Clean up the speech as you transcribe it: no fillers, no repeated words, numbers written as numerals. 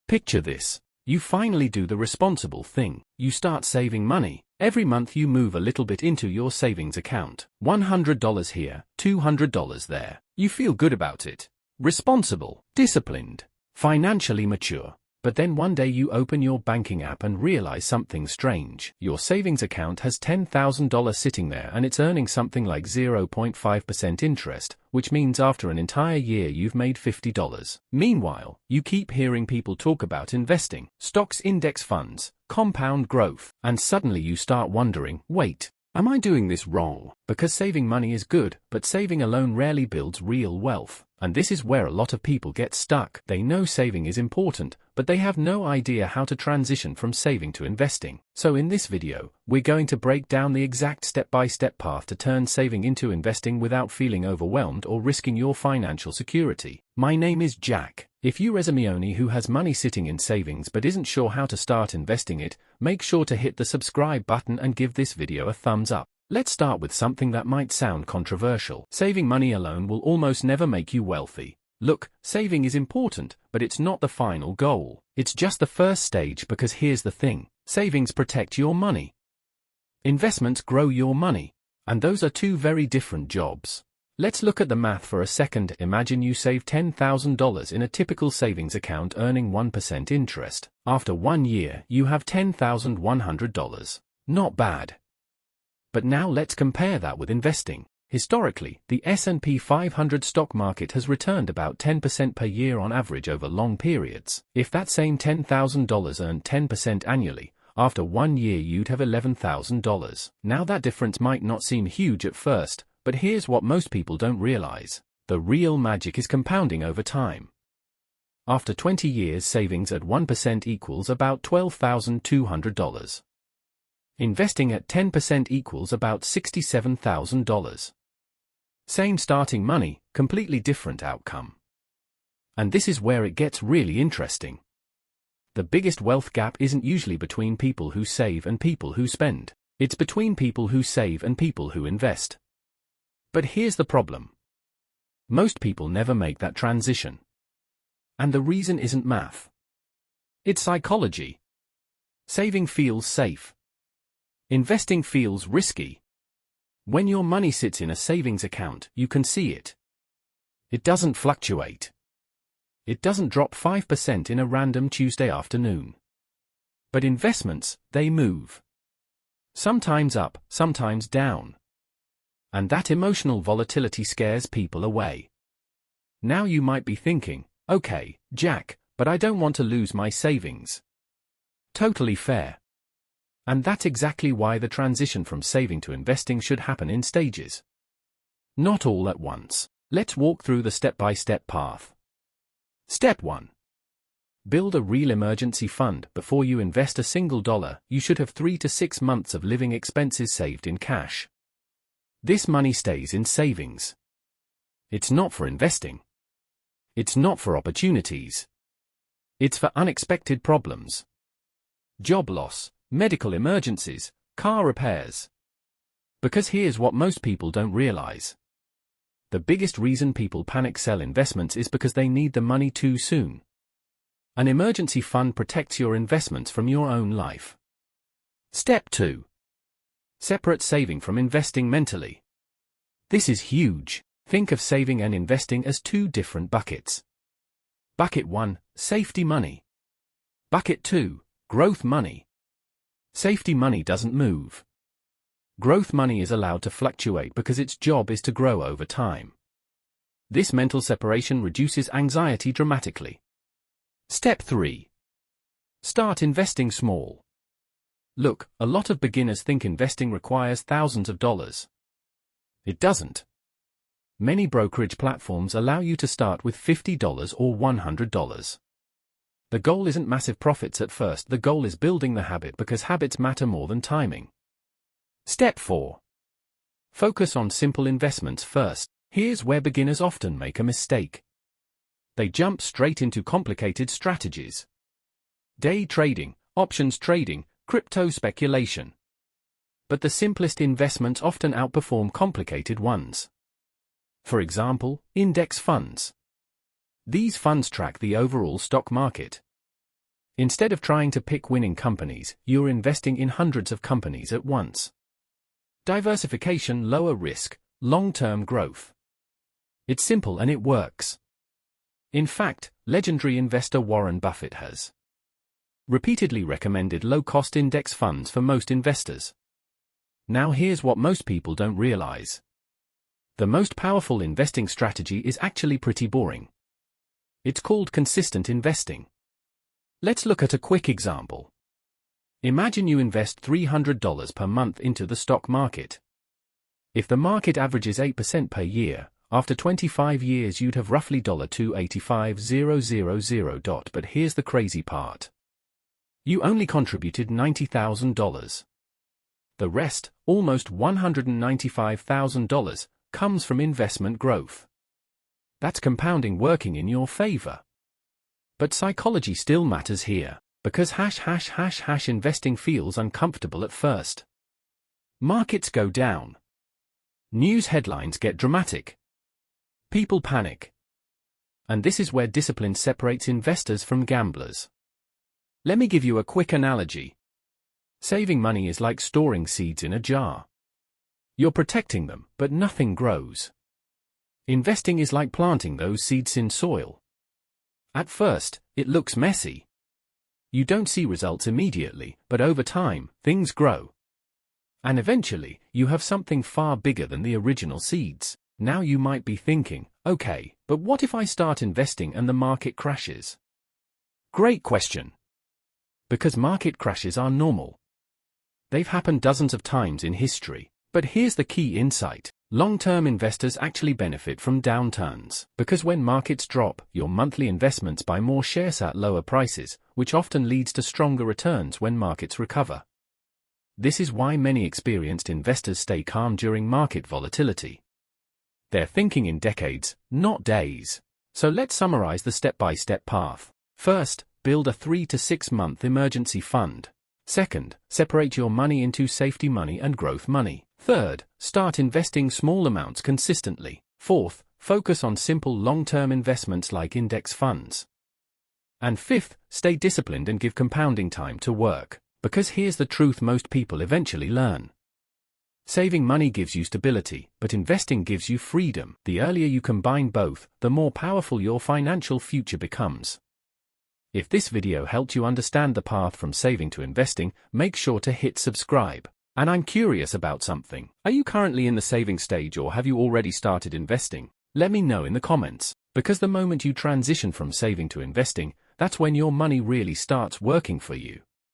Picture this. You finally do the responsible thing. You start saving money. Every month you move a little bit into your savings account. $100 here, $200 there. You feel good about it. Responsible, disciplined, financially mature. But then one day you open your banking app and realize something strange. Your savings account has $10,000 sitting there and it's earning something like 0.5% interest, which means after an entire year you've made $50. Meanwhile, you keep hearing people talk about investing, stocks, index funds, compound growth, and suddenly you start wondering, wait, am I doing this wrong? Because saving money is good, but saving alone rarely builds real wealth. And this is where a lot of people get stuck. They know saving is important, but they have no idea how to transition from saving to investing. So in this video, we're going to break down the exact step-by-step path to turn saving into investing without feeling overwhelmed or risking your financial security. My name is Jack. If you're a resume who has money sitting in savings but isn't sure how to start investing it, make sure to hit the subscribe button and give this video a thumbs up. Let's start with something that might sound controversial. Saving money alone will almost never make you wealthy. Look, saving is important, but it's not the final goal. It's just the first stage because here's the thing. Savings protect your money. Investments grow your money. And those are two very different jobs. Let's look at the math for a second. Imagine you save $10,000 in a typical savings account earning 1% interest. After 1 year, you have $10,100. Not bad. But now let's compare that with investing. Historically, the S&P 500 stock market has returned about 10% per year on average over long periods. If that same $10,000 earned 10% annually, after 1 year you'd have $11,000. Now that difference might not seem huge at first, but here's what most people don't realize. The real magic is compounding over time. After 20 years, savings at 1% equals about $12,200. Investing at 10% equals about $67,000. Same starting money, completely different outcome. And this is where it gets really interesting. The biggest wealth gap isn't usually between people who save and people who spend. It's between people who save and people who invest. But here's the problem. Most people never make that transition. And the reason isn't math. It's psychology. Saving feels safe. Investing feels risky. When your money sits in a savings account, you can see it. It doesn't fluctuate. It doesn't drop 5% in a random Tuesday afternoon. But investments, they move. Sometimes up, sometimes down. And that emotional volatility scares people away. Now you might be thinking, okay, Jack, but I don't want to lose my savings. Totally fair. And that's exactly why the transition from saving to investing should happen in stages. Not all at once. Let's walk through the step-by-step path. Step 1. Build a real emergency fund. Before you invest a single dollar, you should have 3 to 6 months of living expenses saved in cash. This money stays in savings. It's not for investing. It's not for opportunities. It's for unexpected problems. Job loss, medical emergencies, car repairs. Because here's what most people don't realize. The biggest reason people panic sell investments is because they need the money too soon. An emergency fund protects your investments from your own life. Step 2. Separate saving from investing mentally. This is huge. Think of saving and investing as two different buckets. Bucket 1, safety money. Bucket 2, growth money. Safety money doesn't move. Growth money is allowed to fluctuate because its job is to grow over time. This mental separation reduces anxiety dramatically. Step 3. Start investing small. Look, a lot of beginners think investing requires thousands of dollars. It doesn't. Many brokerage platforms allow you to start with $50 or $100. The goal isn't massive profits at first, the goal is building the habit because habits matter more than timing. Step 4. Focus on simple investments first. Here's where beginners often make a mistake. They jump straight into complicated strategies. Day trading, options trading, crypto speculation. But the simplest investments often outperform complicated ones. For example, index funds. These funds track the overall stock market. Instead of trying to pick winning companies, you're investing in hundreds of companies at once. Diversification, lower risk, long-term growth. It's simple and it works. In fact, legendary investor Warren Buffett has repeatedly recommended low-cost index funds for most investors. Now here's what most people don't realize. The most powerful investing strategy is actually pretty boring. It's called consistent investing. Let's look at a quick example. Imagine you invest $300 per month into the stock market. If the market averages 8% per year, after 25 years you'd have roughly $285,000. But here's the crazy part. You only contributed $90,000. The rest, almost $195,000, comes from investment growth. That's compounding working in your favor. But psychology still matters here, because investing feels uncomfortable at first. Markets go down. News headlines get dramatic. People panic. And this is where discipline separates investors from gamblers. Let me give you a quick analogy. Saving money is like storing seeds in a jar. You're protecting them, but nothing grows. Investing is like planting those seeds in soil. At first, it looks messy. You don't see results immediately, but over time, things grow. And eventually, you have something far bigger than the original seeds. Now you might be thinking, okay, but what if I start investing and the market crashes? Great question. Because market crashes are normal. They've happened dozens of times in history. But here's the key insight. Long-term investors actually benefit from downturns, because when markets drop, your monthly investments buy more shares at lower prices, which often leads to stronger returns when markets recover. This is why many experienced investors stay calm during market volatility. They're thinking in decades, not days. So let's summarize the step-by-step path. First, build a 3 to 6 month emergency fund. Second, separate your money into safety money and growth money. Third, start investing small amounts consistently. Fourth, focus on simple long-term investments like index funds. And fifth, stay disciplined and give compounding time to work. Because here's the truth most people eventually learn. Saving money gives you stability, but investing gives you freedom. The earlier you combine both, the more powerful your financial future becomes. If this video helped you understand the path from saving to investing, make sure to hit subscribe. And I'm curious about something. Are you currently in the saving stage or have you already started investing? Let me know in the comments. Because the moment you transition from saving to investing, that's when your money really starts working for you.